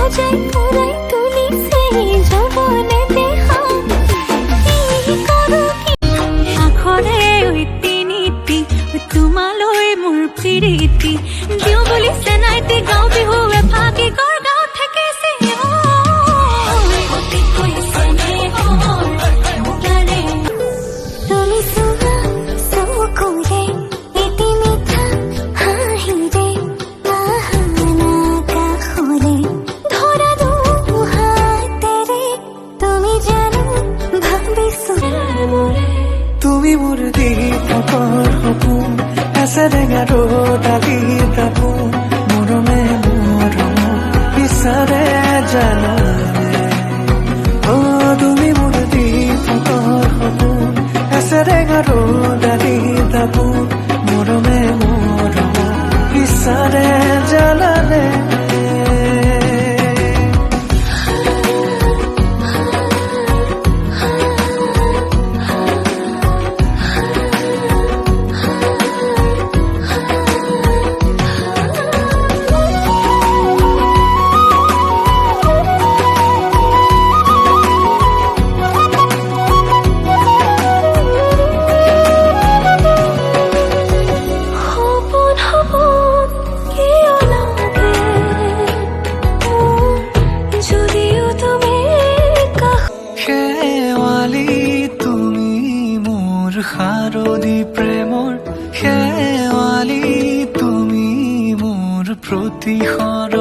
সজাই পুৰাই তুলিছে যৌবনেতে আখৰে ঐ তিনিটি তোমালৈ মোৰ প্ৰীতি দিওঁ বুলি চেনাইটি গাঁও বিহু এফাকি গড় গাঁৱত থাকিছে তুমি চোৱা চকুৰে এটি মিঠা হাঁহিৰে বাহানা কাষৰে ধৰা দুহাতেৰে তুমি জানো ভাবিছো তুমি মোৰ দীপকৰ সপোন এচেৰেঙা ৰ'দালি দাপোন মৰমে মৰম বিচাৰে জানানে তুমি মোৰ দীপকৰ সপোন এচেৰেঙা ৰ'দালি দাপোন মৰমে মৰম বিচাৰে জানানে শাৰদী প্ৰেমৰ শেৱালি তুমি মোৰ প্ৰতিশৰ